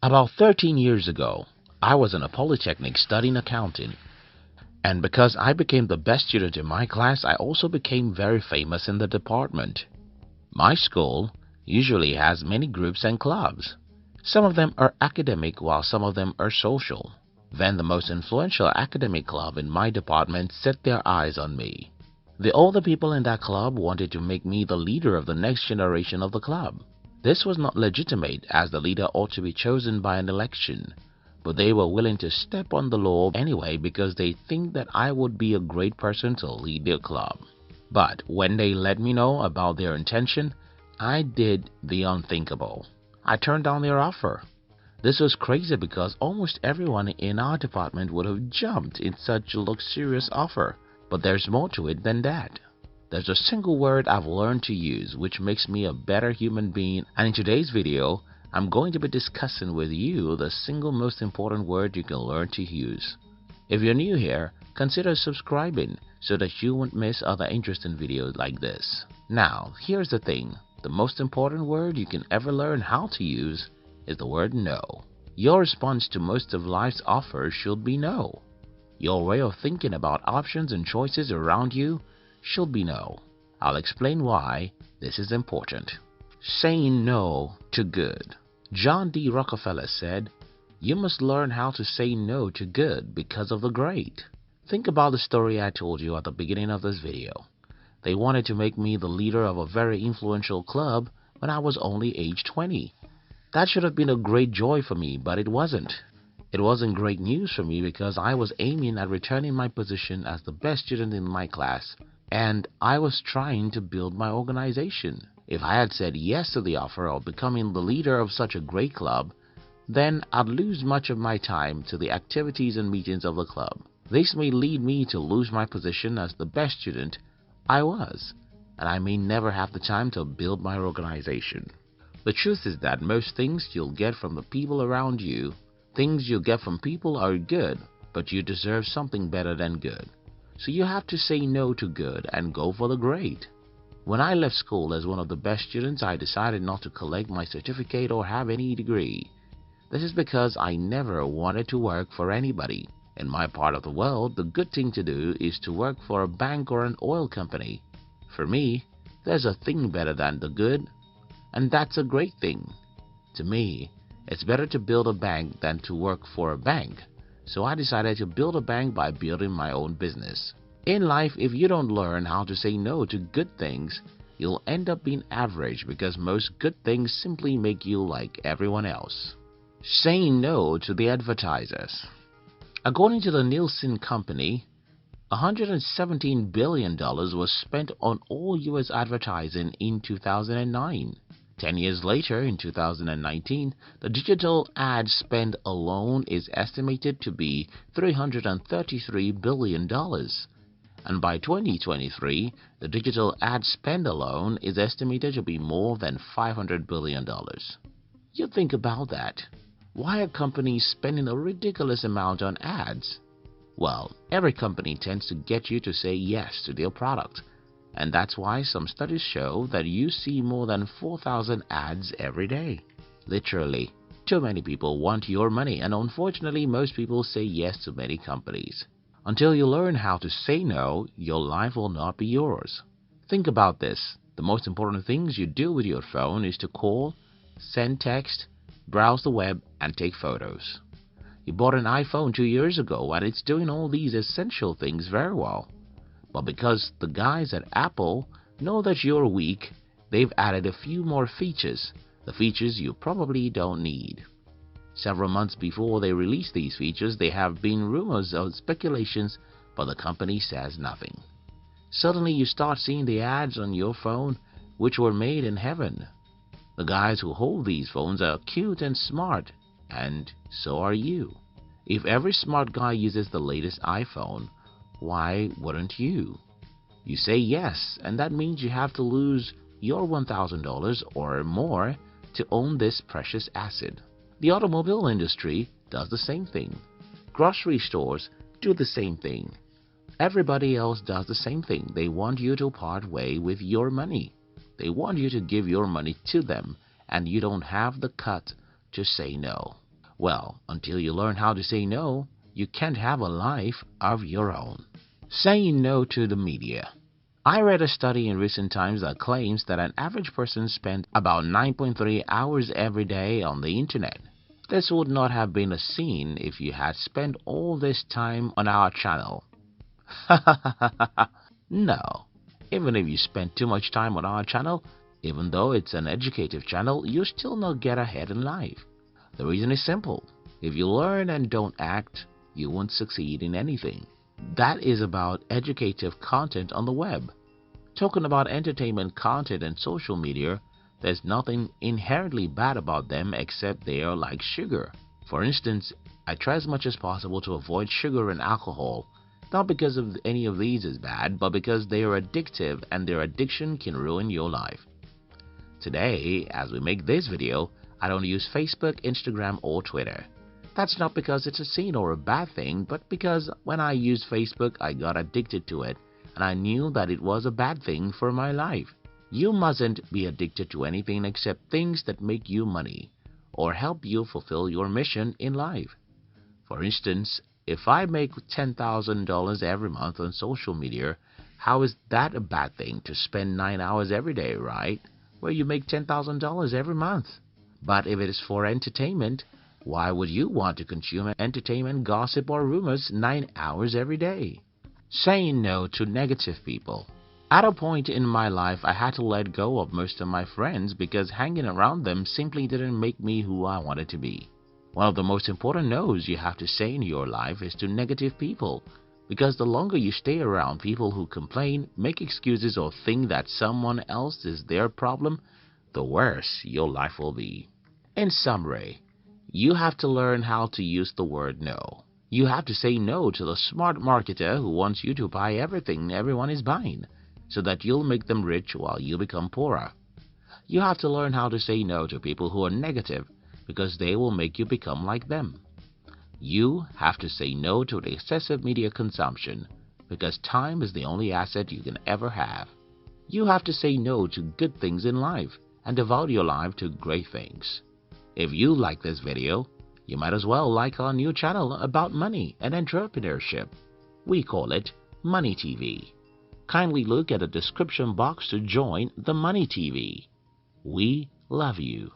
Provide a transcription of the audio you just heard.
About 13 years ago, I was in a polytechnic studying accounting, and because I became the best student in my class, I also became very famous in the department. My school usually has many groups and clubs. Some of them are academic while some of them are social. Then the most influential academic club in my department set their eyes on me. The older people in that club wanted to make me the leader of the next generation of the club. This was not legitimate, as the leader ought to be chosen by an election, but they were willing to step on the law anyway because they think that I would be a great person to lead their club. But when they let me know about their intention, I did the unthinkable. I turned down their offer. This was crazy because almost everyone in our department would have jumped in such a luxurious offer, but there's more to it than that. There's a single word I've learned to use which makes me a better human being, and in today's video, I'm going to be discussing with you the single most important word you can learn to use. If you're new here, consider subscribing so that you won't miss other interesting videos like this. Now, here's the thing. The most important word you can ever learn how to use is the word no. Your response to most of life's offers should be no. Your way of thinking about options and choices around you should be no. I'll explain why this is important. Saying no to good. John D. Rockefeller said, "You must learn how to say no to good because of the great." Think about the story I told you at the beginning of this video. They wanted to make me the leader of a very influential club when I was only age 20. That should have been a great joy for me, but it wasn't. It wasn't great news for me because I was aiming at returning my position as the best student in my class, and I was trying to build my organization. If I had said yes to the offer of becoming the leader of such a great club, then I'd lose much of my time to the activities and meetings of the club. This may lead me to lose my position as the best student I was, and I may never have the time to build my organization. The truth is that most things you'll get from the people around you, things you get from people are good, but you deserve something better than good. So you have to say no to good and go for the great. When I left school as one of the best students, I decided not to collect my certificate or have any degree. This is because I never wanted to work for anybody. In my part of the world, the good thing to do is to work for a bank or an oil company. For me, there's a thing better than the good, and that's a great thing. To me, it's better to build a bank than to work for a bank. So I decided to build a bank by building my own business. In life, if you don't learn how to say no to good things, you'll end up being average because most good things simply make you like everyone else. Saying no to the advertisers. According to the Nielsen Company, $117 billion was spent on all U.S. advertising in 2009. 10 years later, in 2019, the digital ad spend alone is estimated to be $333 billion. And by 2023, the digital ad spend alone is estimated to be more than $500 billion. You think about that. Why are companies spending a ridiculous amount on ads? Well, every company tends to get you to say yes to their product. And that's why some studies show that you see more than 4,000 ads every day. Literally, too many people want your money, and unfortunately most people say yes to many companies. Until you learn how to say no, your life will not be yours. Think about this. The most important things you do with your phone is to call, send text, browse the web, and take photos. You bought an iPhone 2 years ago and it's doing all these essential things very well. But because the guys at Apple know that you're weak, they've added a few more features, the features you probably don't need. Several months before they release these features, there have been rumors or speculations, but the company says nothing. Suddenly you start seeing the ads on your phone, which were made in heaven. The guys who hold these phones are cute and smart, and so are you. If every smart guy uses the latest iPhone, why wouldn't you? You say yes, and that means you have to lose your $1,000 or more to own this precious asset. The automobile industry does the same thing. Grocery stores do the same thing. Everybody else does the same thing. They want you to part way with your money. They want you to give your money to them, and you don't have the cut to say no. Well, until you learn how to say no, you can't have a life of your own. Saying no to the media. I read a study in recent times that claims that an average person spends about 9.3 hours every day on the internet. This would not have been a sin if you had spent all this time on our channel. No. Even if you spend too much time on our channel, even though it's an educative channel, you still not get ahead in life. The reason is simple. If you learn and don't act, you won't succeed in anything. That is about educative content on the web. Talking about entertainment content and social media, there's nothing inherently bad about them except they are like sugar. For instance, I try as much as possible to avoid sugar and alcohol, not because of any of these is bad, but because they are addictive and their addiction can ruin your life. Today, as we make this video, I don't use Facebook, Instagram, or Twitter. That's not because it's a sin or a bad thing, but because when I used Facebook, I got addicted to it, and I knew that it was a bad thing for my life. You mustn't be addicted to anything except things that make you money or help you fulfill your mission in life. For instance, if I make $10,000 every month on social media, how is that a bad thing to spend 9 hours every day, right? Where you make $10,000 every month. But if it is for entertainment, why would you want to consume entertainment, gossip, or rumors 9 hours every day? Saying no to negative people. At a point in my life, I had to let go of most of my friends because hanging around them simply didn't make me who I wanted to be. One of the most important no's you have to say in your life is to negative people, because the longer you stay around people who complain, make excuses, or think that someone else is their problem, the worse your life will be. In summary, you have to learn how to use the word no. You have to say no to the smart marketer who wants you to buy everything everyone is buying, so that you'll make them rich while you become poorer. You have to learn how to say no to people who are negative, because they will make you become like them. You have to say no to the excessive media consumption, because time is the only asset you can ever have. You have to say no to good things in life and devote your life to great things. If you like this video, you might as well like our new channel about money and entrepreneurship. We call it Money TV. Kindly look at the description box to join the Money TV. We love you.